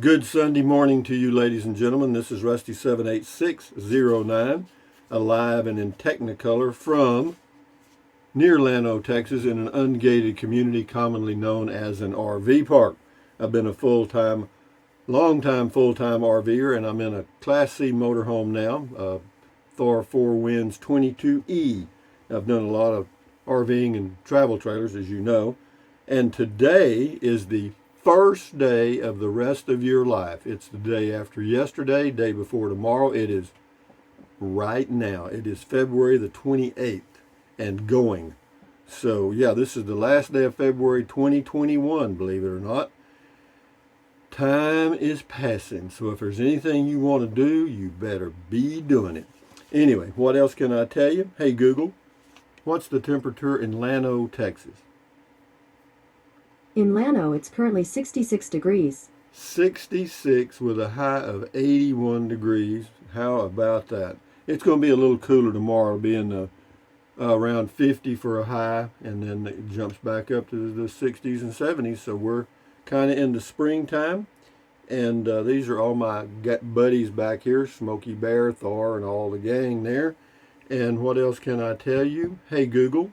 Good Sunday morning to you, ladies and gentlemen. This is Rusty 78609, alive and in Technicolor from near Llano, Texas, in an ungated community commonly known as an RV park. I've been a long-time full-time RVer, and I'm in a Class C motorhome now, Thor 4 Winds 22E. I've done a lot of RVing and travel trailers, as you know, and today is the first day of the rest of your life. It's the day after yesterday, day before tomorrow. It is right now. It is February the 28th and going. So yeah, this is the last day of February 2021, believe it or not. Time is passing. So if there's anything you want to do, you better be doing it. Anyway, what else can I tell you? Hey Google, what's the temperature in Llano, Texas? In Llano, it's currently 66 degrees. 66 with a high of 81 degrees. How about that? It's going to be a little cooler tomorrow. It'll be in the around 50 for a high, and then it jumps back up to the 60s and 70s. So we're kind of into springtime. And these are all my buddies back here, Smokey Bear, Thor, and all the gang there. And what else can I tell you? Hey Google,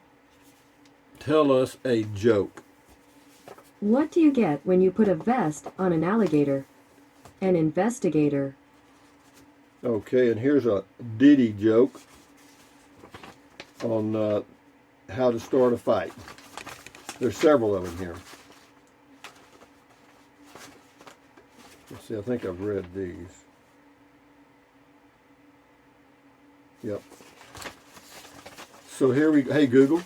tell us a joke. What do you get when you put a vest on an alligator? An investigator. Okay, and here's a Diddy joke on how to start a fight. There's several of them here. Let's see, I think I've read these. Yep. So here we go. Hey Google,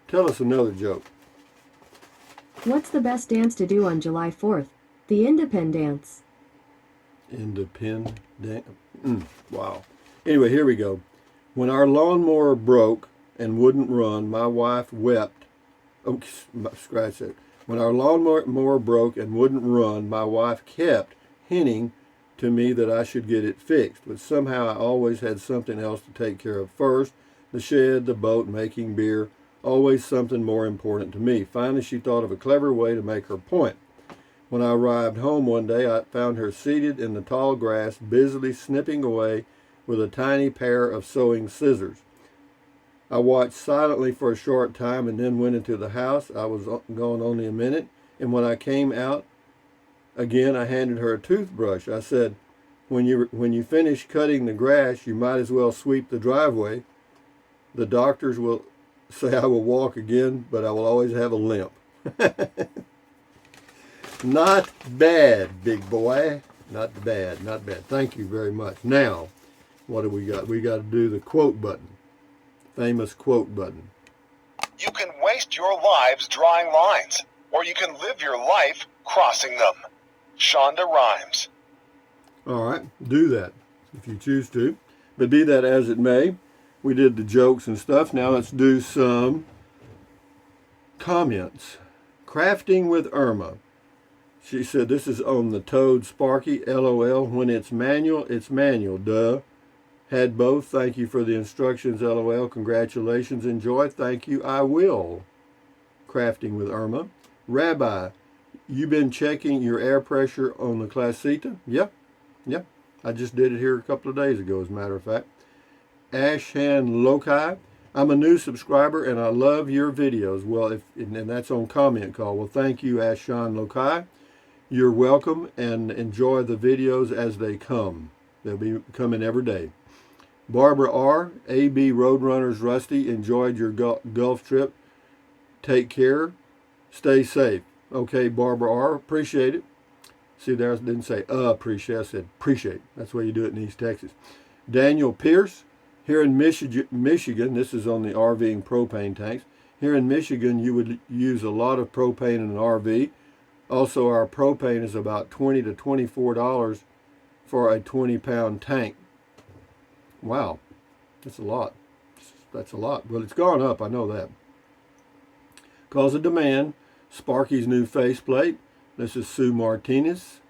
tell us another joke. What's the best dance to do on July 4th? The Independence. Independent. Wow. Anyway, here we go. When our lawnmower broke and wouldn't run, my wife wept. Oh, scratch that. When our lawnmower broke and wouldn't run, my wife kept hinting to me that I should get it fixed. But somehow I always had something else to take care of first. The shed, the boat, making beer. Always something more important to me. Finally, she thought of a clever way to make her point. When I arrived home one day, I found her seated in the tall grass, busily snipping away with a tiny pair of sewing scissors. I watched silently for a short time and then went into the house. I was gone only a minute, and when I came out again, I handed her a toothbrush. I said, when you finish cutting the grass, you might as well sweep the driveway. The doctors will say I will walk again, but I will always have a limp. Not bad, big boy. Not bad, not bad. Thank you very much. Now, what do we got? We got to do the quote button. Famous quote button. You can waste your lives drawing lines, or you can live your life crossing them. Shonda Rhimes. All right, do that if you choose to. But be that as it may, we did the jokes and stuff. Now let's do some comments. Crafting with Irma. She said, this is on the Toad Sparky, LOL. When it's manual, duh. Had both. Thank you for the instructions, LOL. Congratulations. Enjoy. Thank you. I will. Crafting with Irma. Rabbi, you been checking your air pressure on the Classita? Yep. I just did it here a couple of days ago, as a matter of fact. Ashan Lokai, I'm a new subscriber and I love your videos. Well, and that's on comment call. Well, thank you, Ashan Lokai. You're welcome, and enjoy the videos as they come. They'll be coming every day. Barbara R, AB Roadrunners Rusty, enjoyed your Gulf trip. Take care. Stay safe. Okay, Barbara R, appreciate it. See, there I didn't say appreciate. I said appreciate. That's the way you do it in East Texas. Daniel Pierce. Here in Michigan, this is on the RVing propane tanks. Here in Michigan, you would use a lot of propane in an RV. Also, our propane is about $20 to $24 for a 20-pound tank. Wow, that's a lot. That's a lot. Well, it's gone up, I know that. Cause of demand, Sparky's new faceplate. This is Sue Martinez.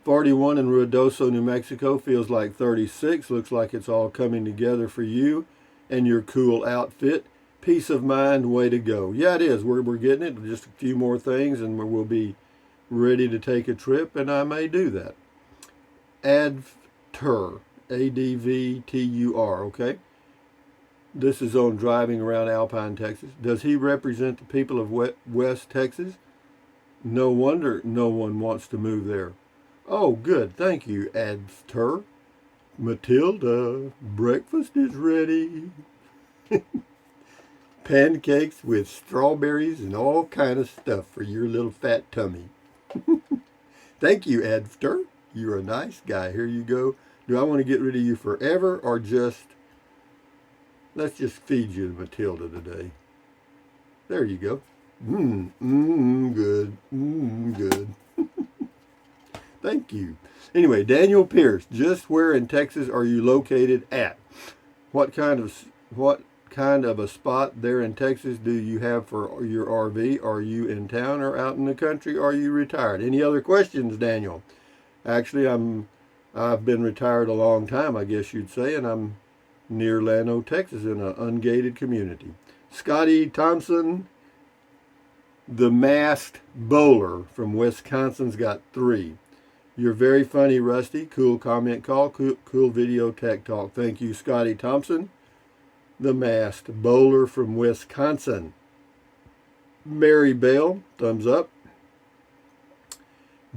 41 in Ruidoso, New Mexico, feels like 36. Looks like it's all coming together for you and your cool outfit. Peace of mind, way to go. Yeah, it is. We're getting it. Just a few more things and we'll be ready to take a trip, and I may do that. Advtur, Advtur, okay? This is on driving around Alpine, Texas. Does he represent the people of West Texas? No wonder no one wants to move there. Oh, good. Thank you, Advtur. Matilda, breakfast is ready. Pancakes with strawberries and all kind of stuff for your little fat tummy. Thank you, Advtur. You're a nice guy. Here you go. Do I want to get rid of you forever or just... Let's just feed you to Matilda today. There you go. Good. Good. Thank you. Anyway, Daniel Pierce, just where in Texas are you located at? What kind of a spot there in Texas do you have for your RV? Are you in town or out in the country? Are you retired? Any other questions, Daniel? Actually, I've been retired a long time, I guess you'd say, and I'm near Llano, Texas, in an ungated community. Scotty Thompson, the masked bowler from Wisconsin's got 3. You're very funny, Rusty. Cool comment call. Cool video tech talk. Thank you, Scotty Thompson, the masked bowler from Wisconsin. Mary Bell, thumbs up.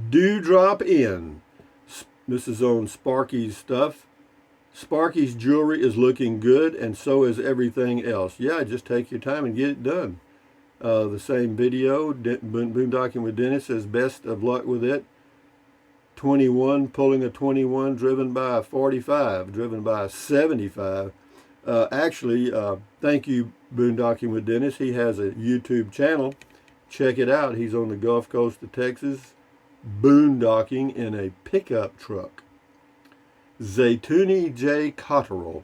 Dewdrop Inn. This is on Sparky's stuff. Sparky's jewelry is looking good, and so is everything else. Yeah, just take your time and get it done. The same video, Boondocking with Dennis says, best of luck with it. 21, pulling a 21, driven by a 45, driven by a 75. Actually, thank you, Boondocking with Dennis. He has a YouTube channel. Check it out. He's on the Gulf Coast of Texas, boondocking in a pickup truck. Zaytuni J. Cotterill.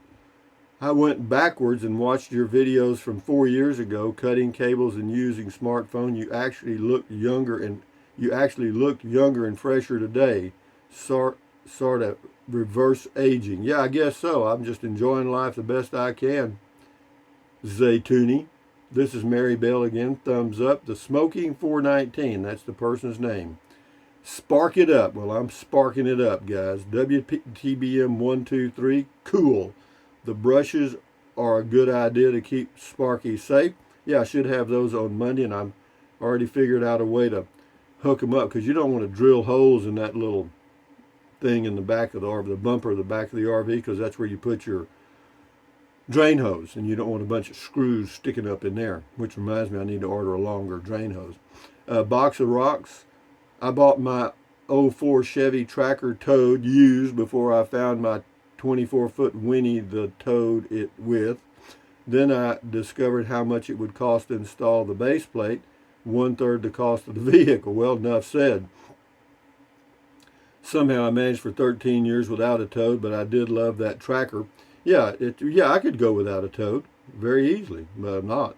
I went backwards and watched your videos from 4 years ago, cutting cables and using smartphone. You actually looked younger and fresher today. Sort of reverse aging. Yeah, I guess so. I'm just enjoying life the best I can. Zaytuni. This is Mary Bell again. Thumbs up. The Smoking 419. That's the person's name. Spark it up. Well, I'm sparking it up, guys. WTBM 123. Cool. The brushes are a good idea to keep Sparky safe. Yeah, I should have those on Monday, and I've already figured out a way to hook them up, because you don't want to drill holes in that little thing in the back of the RV, the bumper of the back of the RV, because that's where you put your drain hose, and you don't want a bunch of screws sticking up in there, which reminds me I need to order a longer drain hose. Box of rocks. I bought my 04 Chevy Tracker Toad used before I found my 24-foot Winnie the Toad it with. Then I discovered how much it would cost to install the base plate, 1/3 the cost of the vehicle. Well, enough said. Somehow I managed for 13 years without a Toad, but I did love that Tracker. Yeah, I could go without a Toad very easily, but I'm not.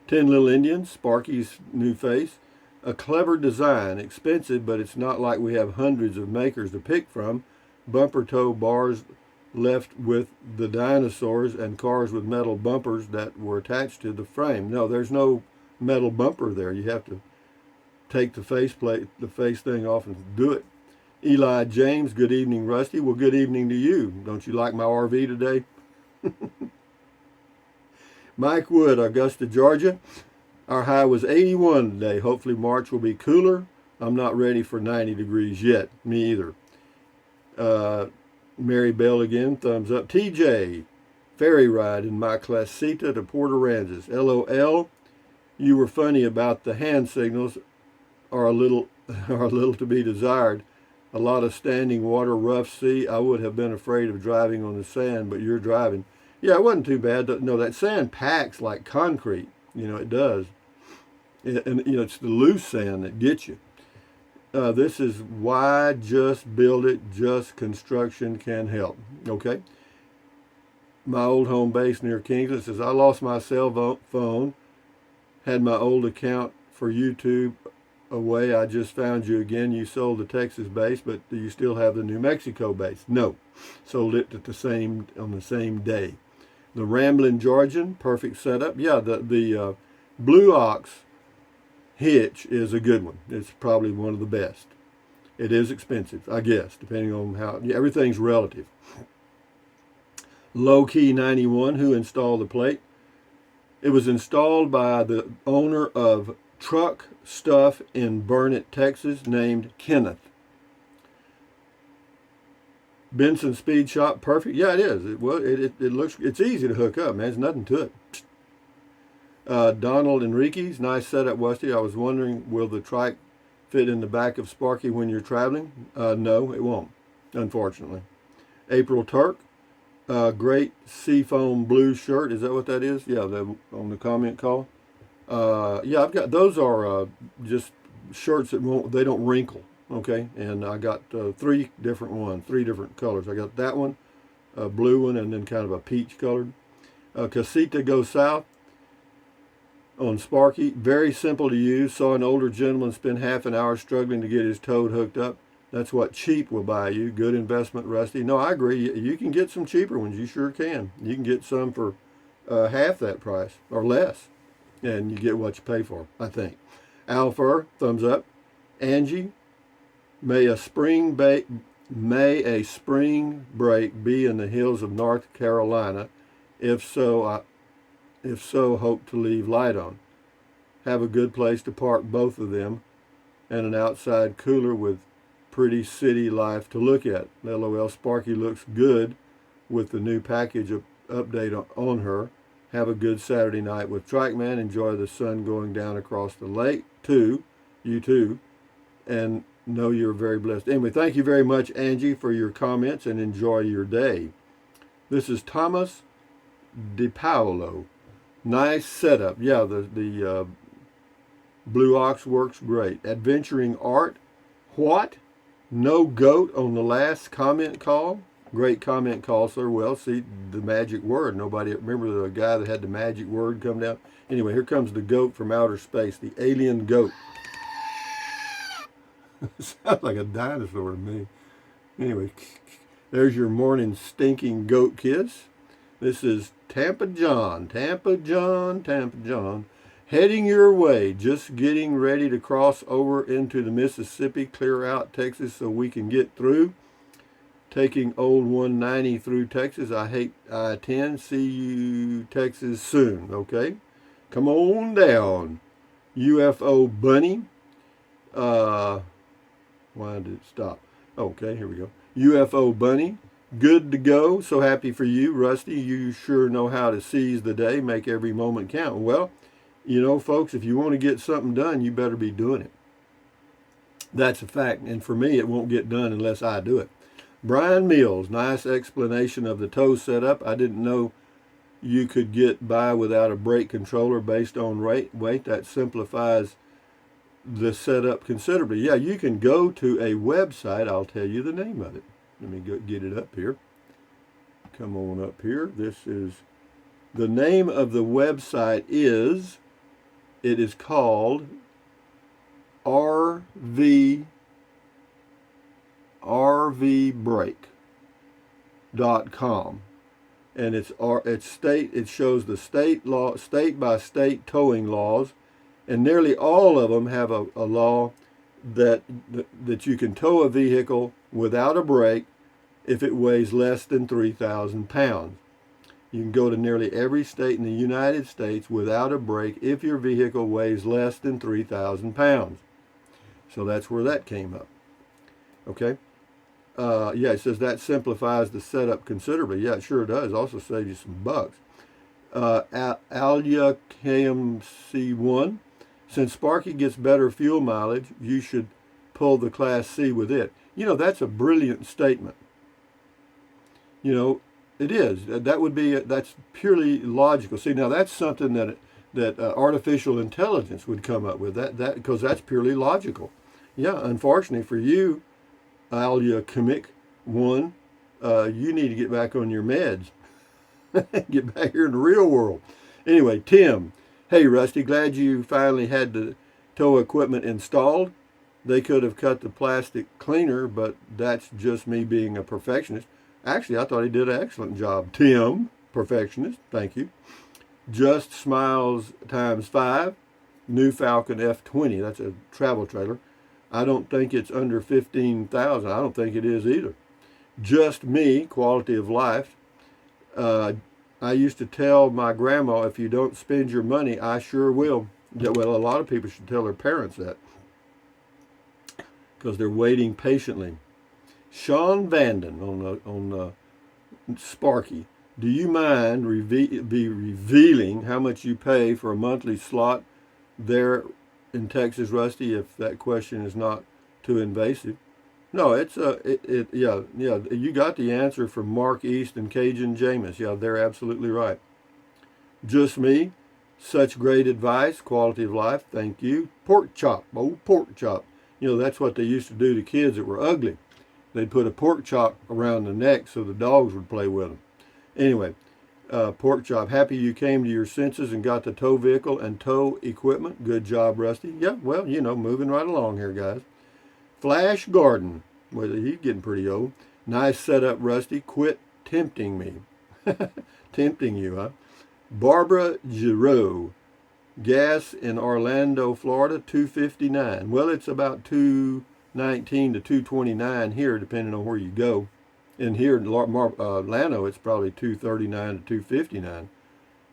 10 Little Indians, Sparky's new face. A clever design, expensive, but it's not like we have hundreds of makers to pick from. Bumper tow bars left with the dinosaurs, and cars with metal bumpers that were attached to the frame. No, there's no metal bumper there. You have to take the face thing off and do it. Eli James, good evening, Rusty. Well, good evening to you. Don't you like my RV today? Mike Wood, Augusta, Georgia. Our high was 81 today. Hopefully March will be cooler. I'm not ready for 90 degrees yet. Me either. Mary Bell again, thumbs up. TJ, ferry ride in my Classita to Port Aransas. LOL, you were funny about the hand signals are a little to be desired. A lot of standing water, rough sea. I would have been afraid of driving on the sand, but you're driving. Yeah, it wasn't too bad. No, that sand packs like concrete. It does. And it's the loose sand that gets you. This is why just build it, just construction can help. Okay. My old home base near Kingston says, I lost my cell phone, had my old account for YouTube away. I just found you again. You sold the Texas base, but do you still have the New Mexico base? No. Sold it on the same day. The Ramblin' Georgian, perfect setup. Yeah, the Blue Ox hitch is a good one. It's probably one of the best. It is expensive, I guess, depending on how, everything's relative. Low Key 91, who installed the plate? It was installed by the owner of Truck Stuff in Burnett, Texas, named Kenneth. Benson Speed Shop, perfect. Yeah, it is. It looks, it's easy to hook up, man. There's nothing to it. Donald Enriquez, nice setup, Westy. I was wondering, will the trike fit in the back of Sparky when you're traveling? No, it won't, unfortunately. April Turk, great Seafoam blue shirt. Is that what that is? Yeah, on the comment call. Yeah, I've got, those are just shirts that they don't wrinkle. Okay, and I got three different colors. I got that one, a blue one, and then kind of a peach colored. Casita Go South on Sparky, very simple to use. Saw an older gentleman spend half an hour struggling to get his toad hooked up. That's what cheap will buy you. Good investment, Rusty. No, I agree. You can get some cheaper ones. You sure can. You can get some for half that price or less, and you get what you pay for, I think. Alfur, thumbs up. Angie, may a spring break be in the hills of North Carolina. If so, hope to leave light on. Have a good place to park both of them, and an outside cooler with pretty city life to look at. LOL. Sparky looks good with the new package update on her. Have a good Saturday night with Trike Man. Enjoy the sun going down across the lake too. You too. And know you're very blessed. Anyway, thank you very much, Angie, for your comments, and enjoy your day. This is Thomas DiPaolo. Nice setup. Yeah, the Blue Ox works great. Adventuring Art. What? No goat on the last comment call? Great comment call, sir. Well, see, the magic word. Nobody, remember the guy that had the magic word come down? Anyway, here comes the goat from outer space, the alien goat. Sounds like a dinosaur to me. Anyway, there's your morning stinking goat kiss. This is Tampa John. Heading your way, just getting ready to cross over into the Mississippi, clear out Texas so we can get through. Taking old 190 through Texas. I hate I-10. See you, Texas, soon. Okay? Come on down. UFO Bunny. Why did it stop? Okay, here we go. UFO Bunny. Good to go. So happy for you, Rusty. You sure know how to seize the day. Make every moment count. Well, you know, folks, if you want to get something done, you better be doing it. That's a fact. And for me, it won't get done unless I do it. Brian Mills, nice explanation of the tow setup. I didn't know you could get by without a brake controller based on weight. That simplifies the setup considerably. Yeah, you can go to a website. I'll tell you the name of it. Let me go get it up here. Come on up here. This is, the name of the website is, it is called rvbrake.com, and it shows the state by state towing laws, and nearly all of them have a law that you can tow a vehicle without a brake if it weighs less than 3,000 pounds. You can go to nearly every state in the United States without a brake if your vehicle weighs less than 3,000 pounds. So that's where that came up. Okay. Yeah, it says that simplifies the setup considerably. Yeah, it sure does. Also saves you some bucks. Alia KMC1. Since Sparky gets better fuel mileage, you should pull the Class C with it. You know, that's a brilliant statement. You know, it is. That's purely logical. See, now that's something that artificial intelligence would come up with. That because that's purely logical. Yeah, unfortunately for you, Alia Comic One, you need to get back on your meds. Get back here in the real world. Anyway, Tim. Hey, Rusty, glad you finally had the tow equipment installed. They could have cut the plastic cleaner, but that's just me being a perfectionist. Actually, I thought he did an excellent job. Tim, perfectionist, thank you. Just Smiles times 5. new Falcon F20. That's a travel trailer. I don't think it's under 15,000. I don't think it is either. Just me, quality of life. I used to tell my grandma, if you don't spend your money, I sure will. Well, a lot of people should tell their parents that because they're waiting patiently. Sean Vanden on Sparky. Do you mind revealing how much you pay for a monthly slot there in Texas, Rusty, if that question is not too invasive? No, it's yeah. You got the answer from Mark East and Cajun Jameis. Yeah, they're absolutely right. Just me, such great advice, quality of life. Thank you. Pork chop, old pork chop. You know, that's what they used to do to kids that were ugly. They'd put a pork chop around the neck so the dogs would play with them. Anyway, pork chop. Happy you came to your senses and got the tow vehicle and tow equipment. Good job, Rusty. Yeah, well, you know, moving right along here, guys. Flash Garden. Well, he's getting pretty old. Nice setup, Rusty. Quit tempting me. Tempting you, huh? Barbara Giroux. Gas in Orlando, Florida, $2.59. Well, it's about $2.19 to $2.29 here, depending on where you go. And here in Orlando, it's probably $2.39 to $2.59.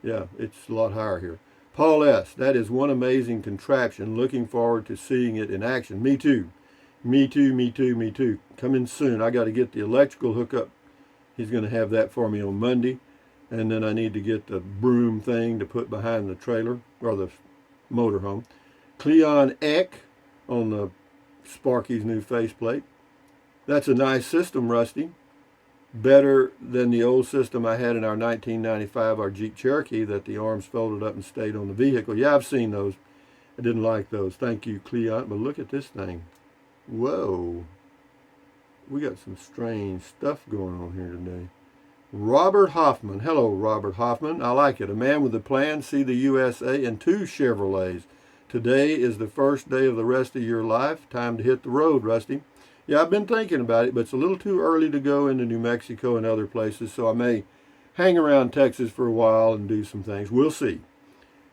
Yeah, it's a lot higher here. Paul S., that is one amazing contraption. Looking forward to seeing it in action. Me too. Me too, me too, me too. Coming soon. I got to get the electrical hookup. He's going to have that for me on Monday. And then I need to get the broom thing to put behind the trailer, or the motorhome. Cleon Eck on the Sparky's new faceplate. That's a nice system, Rusty. Better than the old system I had in our 1995, our Jeep Cherokee, that the arms folded up and stayed on the vehicle. Yeah, I've seen those. I didn't like those. Thank you, Cleon. But look at this thing. Whoa. We got some strange stuff going on here today. Robert Hoffman. Hello, Robert Hoffman. I like it. A man with a plan. See the USA and 2 Chevrolets. Today is the first day of the rest of your life. Time to hit the road, Rusty. Yeah, I've been thinking about it, but it's a little too early to go into New Mexico and other places, so I may hang around Texas for a while and do some things. We'll see.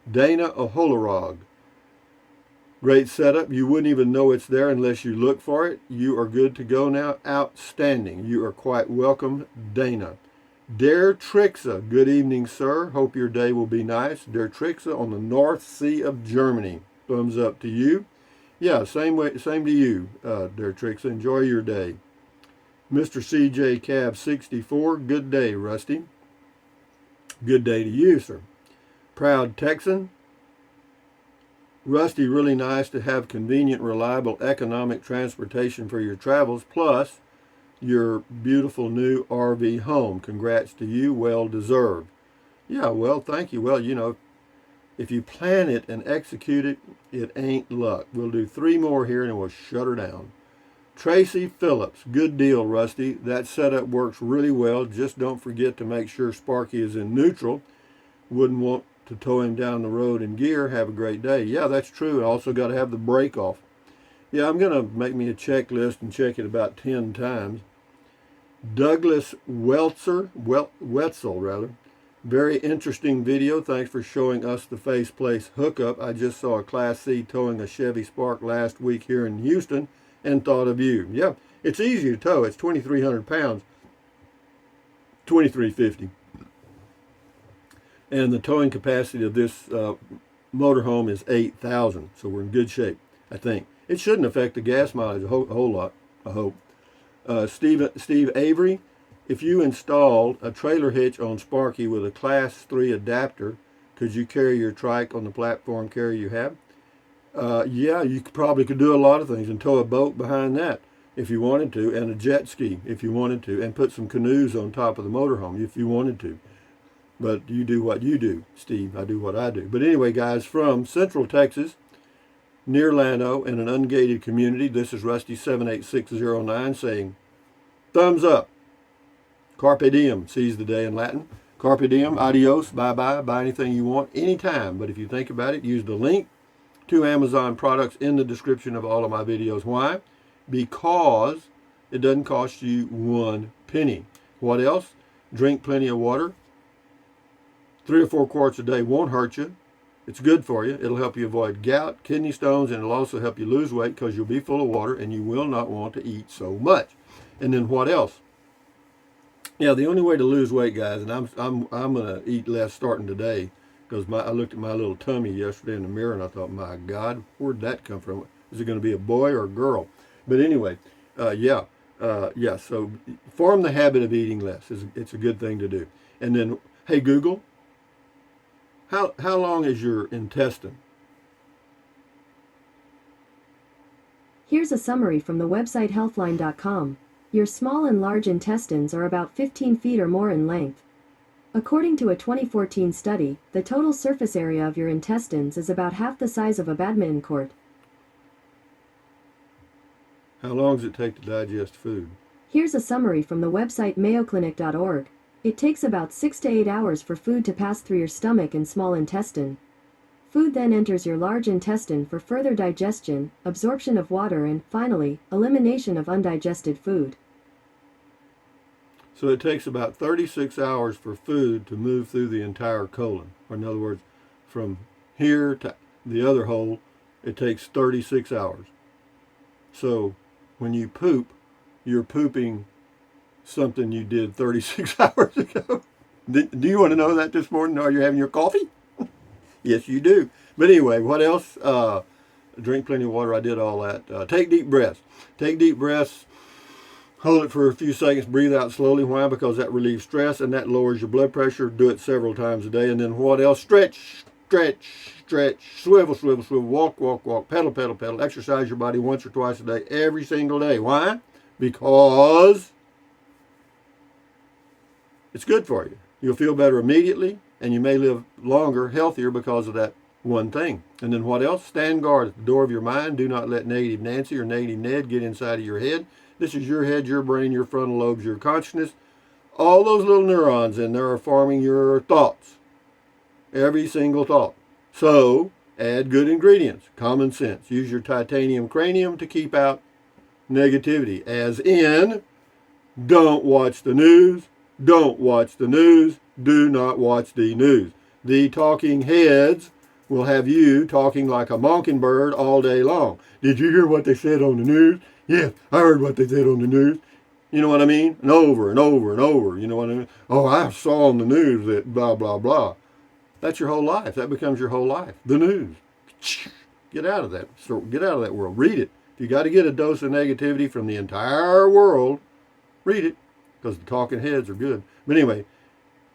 Dana Oholarog. Great setup. You wouldn't even know it's there unless you look for it. You are good to go now. Outstanding. You are quite welcome, Dana. Der Trixa. Good evening, sir. Hope your day will be nice. Der Trixa on the North Sea of Germany. Thumbs up to you. Yeah, same to you, Der Trixa. Enjoy your day. Mr. CJ Cab 64. Good day, Rusty. Good day to you, sir. Proud Texan. Rusty, really nice to have convenient, reliable, economic transportation for your travels, plus your beautiful new RV home. Congrats to you. Well deserved. Yeah, well, thank you. Well, you know, if you plan it and execute it, it ain't luck. We'll do 3 more here and we'll shut her down. Tracy Phillips. Good deal, Rusty. That setup works really well. Just don't forget to make sure Sparky is in neutral. Wouldn't want to tow him down the road in gear. Have a great day. Yeah, that's true. I also got to have the brake off. Yeah, I'm going to make me a checklist and check it about 10 times. Douglas Wetzel. Very interesting video. Thanks for showing us the faceplate hookup. I just saw a Class C towing a Chevy Spark last week here in Houston and thought of you. Yeah, it's easy to tow. It's 2,300 pounds. 2,350. And the towing capacity of this motorhome is 8,000. So we're in good shape, I think. It shouldn't affect the gas mileage a whole lot, I hope. Steve Avery, if you installed a trailer hitch on Sparky with a Class 3 adapter, could you carry your trike on the platform carrier you have? Yeah, you probably could do a lot of things and tow a boat behind that if you wanted to, and a jet ski if you wanted to, and put some canoes on top of the motorhome if you wanted to. But you do what you do, Steve. I do what I do. But anyway, guys, from Central Texas, near Llano, in an ungated community, this is Rusty 78609 saying, thumbs up. Carpe diem, seize the day in Latin. Carpe diem, adios, bye-bye, buy anything you want, anytime. But if you think about it, use the link to Amazon products in the description of all of my videos. Why? Because it doesn't cost you 1 penny. What else? Drink plenty of water. 3 or 4 quarts a day won't hurt you. It's good for you. It'll help you avoid gout, kidney stones, and it'll also help you lose weight because you'll be full of water and you will not want to eat so much. And then what else? Yeah, the only way to lose weight, guys, and I'm gonna eat less starting today because I looked at my little tummy yesterday in the mirror and I thought, my God, where'd that come from? Is it going to be a boy or a girl? But anyway, yeah. So form the habit of eating less. It's a good thing to do. And then, hey Google, how long is your intestine? Here's a summary from the website healthline.com. Your small and large intestines are about 15 feet or more in length. According to a 2014 study, the total surface area of your intestines is about half the size of a badminton court. How long does it take to digest food? Here's a summary from the website mayoclinic.org. It takes about 6 to 8 hours for food to pass through your stomach and small intestine. Food then enters your large intestine for further digestion, absorption of water, and, finally, elimination of undigested food. So it takes about 36 hours for food to move through the entire colon. Or in other words, from here to the other hole, it takes 36 hours. So when you poop, you're pooping something you did 36 hours ago. Do you want to know that this morning? Are you having your coffee? Yes, you do. But anyway, what else? Drink plenty of water. I did all that. Take deep breaths. Take deep breaths. Hold it for a few seconds. Breathe out slowly. Why? Because that relieves stress and that lowers your blood pressure. Do it several times a day. And then what else? Stretch, stretch, stretch. Swivel, swivel, swivel. Walk, walk, walk. Pedal, pedal, pedal. Exercise your body once or twice a day, every single day. Why? Because it's good for you. You'll feel better immediately, and you may live longer, healthier because of that one thing. And then what else? Stand guard at the door of your mind. Do not let negative Nancy or negative Ned get inside of your head. This is your head, your brain, your frontal lobes, your consciousness. All those little neurons in there are forming your thoughts. Every single thought. So, add good ingredients. Common sense. Use your titanium cranium to keep out negativity. As in, don't watch the news. Don't watch the news. Do not watch the news. The talking heads will have you talking like a mockingbird all day long. Did you hear what they said on the news? Yes, I heard what they said on the news. You know what I mean? And over and over and over. You know what I mean? Oh, I saw on the news that blah, blah, blah. That's your whole life. That becomes your whole life. The news. Get out of that. So get out of that world. Read it. If you got to get a dose of negativity from the entire world, read it. Because the talking heads are good. But anyway,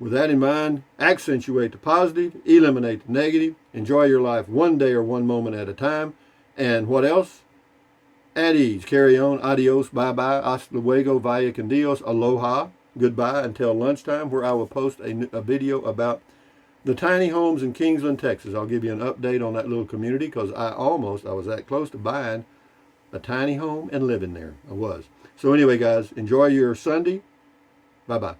with that in mind, accentuate the positive, eliminate the negative, enjoy your life one day or one moment at a time. And what else? At ease. Carry on. Adios. Bye-bye. Hasta luego. Vaya con Dios. Aloha. Goodbye until lunchtime, where I will post a video about the tiny homes in Kingsland, Texas. I'll give you an update on that little community because I was that close to buying a tiny home and living there. I was. So anyway, guys, enjoy your Sunday. Bye-bye.